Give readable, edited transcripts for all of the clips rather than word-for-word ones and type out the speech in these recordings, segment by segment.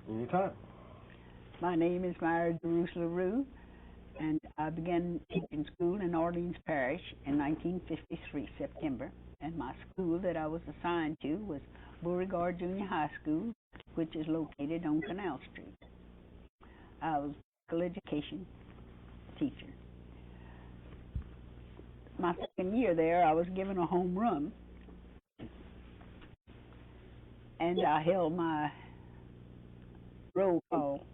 Anytime. My name is Myra Bruce LaRue, and I began teaching school in Orleans Parish in 1953, September. And my school that I was assigned to was Beauregard Junior High School, which is located on Canal Street. I was a physical education teacher. My second year there, I was given a home run, and I held my roll call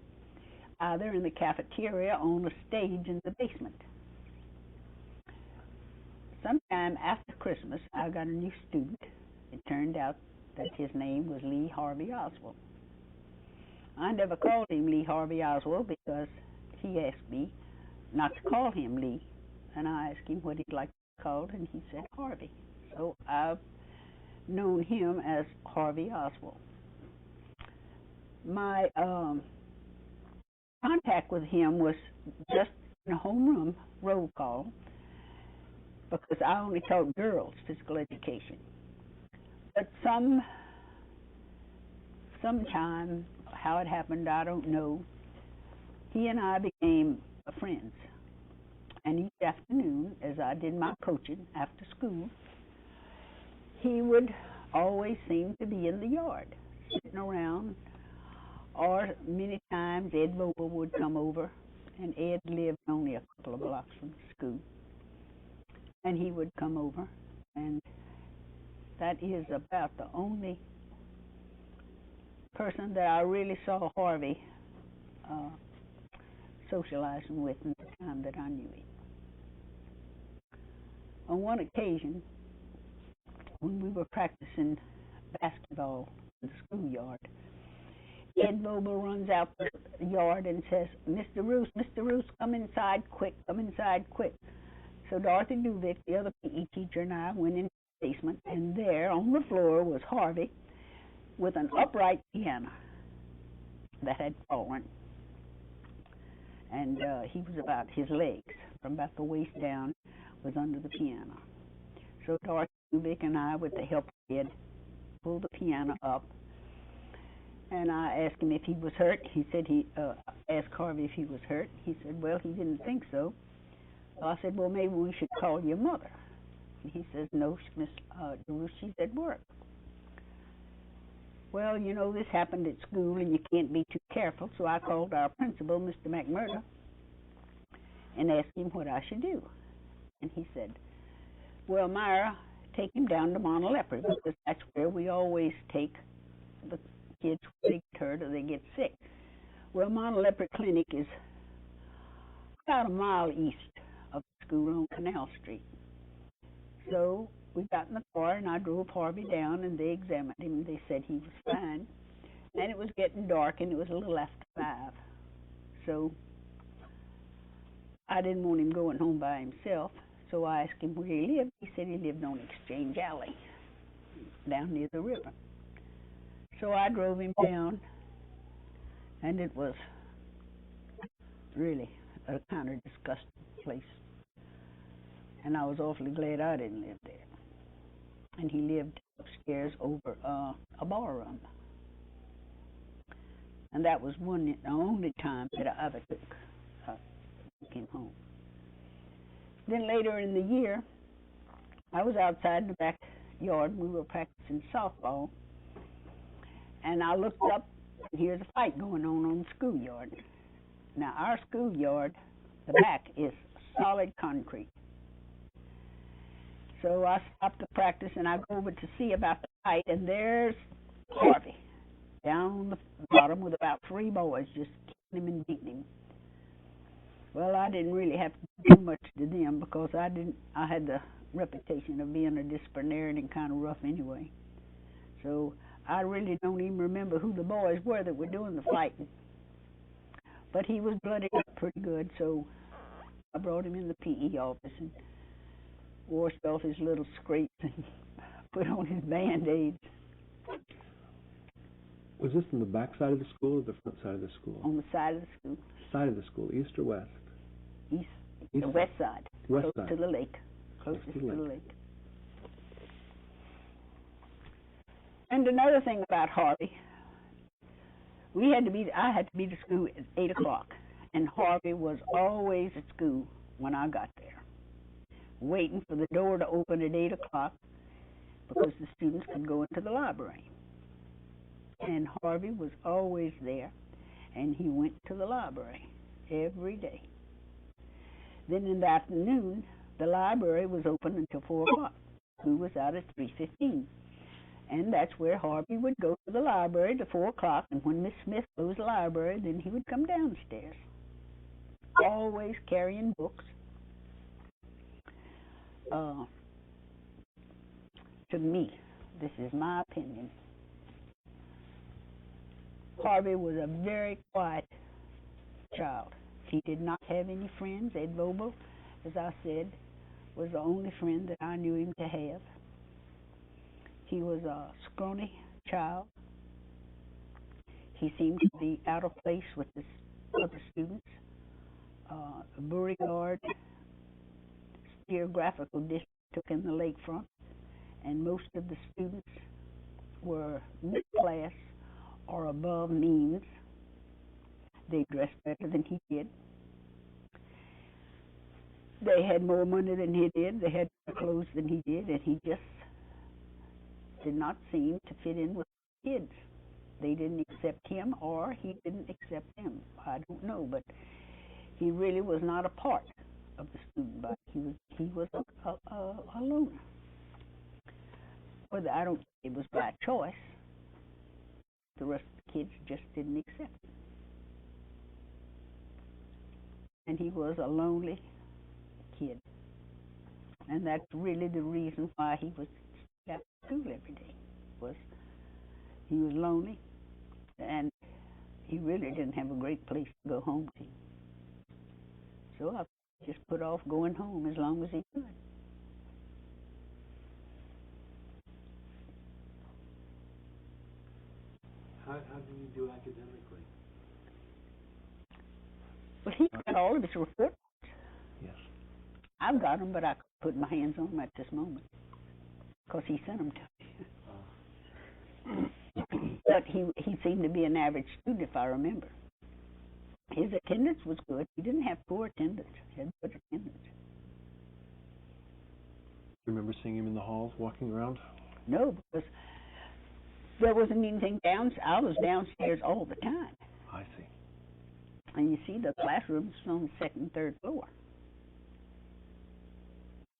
either in the cafeteria or on a stage in the basement. Sometime after Christmas, I got a new student. It turned out that his name was Lee Harvey Oswald. I never called him Lee Harvey Oswald because he asked me not to call him Lee. And I asked him what he'd like to be called, and he said Harvey. So I've known him as Harvey Oswald. My contact with him was just in a homeroom roll call because I only taught girls physical education. But sometime, how it happened, I don't know, he and I became friends. And each afternoon, as I did my coaching after school, he would always seem to be in the yard, sitting around. Or many times Ed Vogel would come over, and Ed lived only a couple of blocks from the school. And he would come over, and that is about the only person that I really saw Harvey socializing with in the time that I knew him. On one occasion, when we were practicing basketball in the schoolyard, Ed Vogel runs out the yard and says, Mr. Roos, come inside quick. So Dorothy Duvick, the other PE teacher, and I went into the basement, and there on the floor was Harvey with an upright piano that had fallen. And he was about his legs, from about the waist down, was under the piano. So Dorothy Duvick and I, with the help of Ed, pulled the piano up. And I asked him if he was hurt. He said he asked Harvey if he was hurt. He said, well, he didn't think so. So I said, well, maybe we should call your mother. And he says, no, Miss DeRusse, she's at work. Well, you know, this happened at school, and you can't be too careful. So I called our principal, Mr. McMurdo, and asked him what I should do. And he said, well, Myra, take him down to Monteleopre, because that's where we always take the kids when they get hurt or they get sick. Well, Monteleopre Clinic is about a mile east of the school on Canal Street. So we got in the car, and I drove Harvey down, and they examined him, and they said he was fine. And it was getting dark, and it was a little after 5. So I didn't want him going home by himself, so I asked him where he lived. He said he lived on Exchange Alley, down near the river. So I drove him down, and it was really a kind of disgusting place. And I was awfully glad I didn't live there. And he lived upstairs over a barroom. And that was the only time that I ever took him home. Then later in the year, I was outside in the backyard, and we were practicing softball. And I looked up, and here's a fight going on the schoolyard. Now, our schoolyard, the back is solid concrete. So I stopped the practice, and I go over to see about the fight, and there's Harvey down on the bottom with about 3 boys just kicking him and beating him. Well, I didn't really have to do much to them because I had the reputation of being a disciplinarian and kind of rough anyway. So I really don't even remember who the boys were that were doing the fighting. But he was bloodied up pretty good, so I brought him in the PE office and washed off his little scrapes and put on his Band-Aids. Was this in the back side of the school or the front side of the school? On the side of the school. Side of the school, east or west? East the west side. West close side. to the lake. Closest to the lake. And another thing about Harvey, I had to be to school at 8 o'clock, and Harvey was always at school when I got there, waiting for the door to open at 8 o'clock because the students could go into the library. And Harvey was always there, and he went to the library every day. Then in the afternoon, the library was open until 4 o'clock. School was out at 3:15. And that's where Harvey would go to the library to 4 o'clock, and when Miss Smith closed the library, then he would come downstairs, always carrying books. To me, this is my opinion, Harvey was a very quiet child. He did not have any friends. Ed Vogel, as I said, was the only friend that I knew him to have. He was a scrawny child. He seemed to be out of place with the other students. Beauregard Geographical District took in the lakefront, and most of the students were mid-class or above means. They dressed better than he did. They had more money than he did. They had more clothes than he did, and he just did not seem to fit in with kids. They didn't accept him, or he didn't accept them. I don't know, but he really was not a part of the student body. He was a loner. Whether I don't think it was by choice. The rest of the kids just didn't accept him. And he was a lonely kid. And that's really the reason why he was at school every day. He was lonely, and he really didn't have a great place to go home to. So I just put off going home as long as he could. How did he do academically? Well, he got all of his reports. Yes. I've got them, but I couldn't put my hands on them at this moment because he sent them to me. But he seemed to be an average student, if I remember. His attendance was good. He didn't have poor attendance. He had good attendance. You remember seeing him in the halls walking around? No, because there wasn't anything downstairs. I was downstairs all the time. I see. And you see, the classrooms on the second and third floor.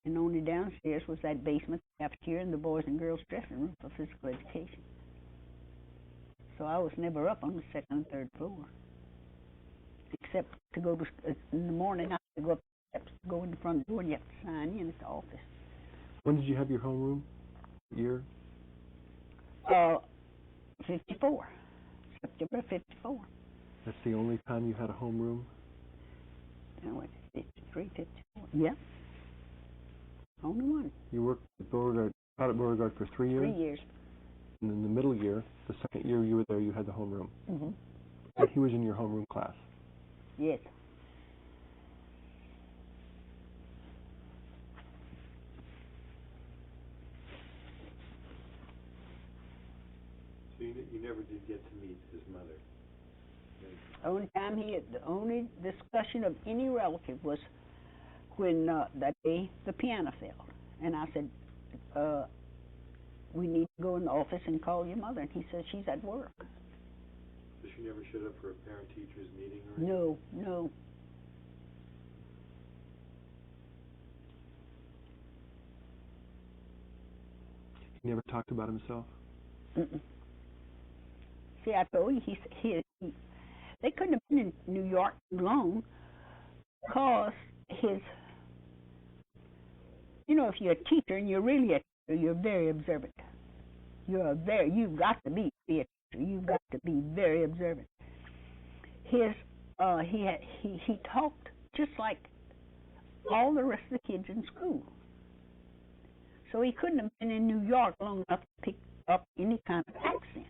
And only downstairs was that basement, cafeteria, and the boys and girls dressing room for physical education. So I was never up on the second and third floor. Except to go to, in the morning, I had to go up the steps, go in the front door, and you have to sign in at the office. When did you have your homeroom? Year? 54. September 54. That's the only time you had a homeroom? No, it's 53, 54. Yeah. Only one. You worked at Beauregard for 3 years? 3 years. And in the middle year, the second year you were there, you had the homeroom. Mm-hmm. And he was in your homeroom class? Yes. So you never did get to meet his mother? The only discussion of any relative was when that day the piano fell. And I said, we need to go in the office and call your mother. And he said, she's at work. So she never showed up for a parent-teachers meeting or anything? No. He never talked about himself? Mm-mm. See, I told you, they couldn't have been in New York too long because if you're a teacher and you're really a teacher, you're very observant. You've got to be a teacher. You've got to be very observant. He talked just like all the rest of the kids in school. So he couldn't have been in New York long enough to pick up any kind of accent.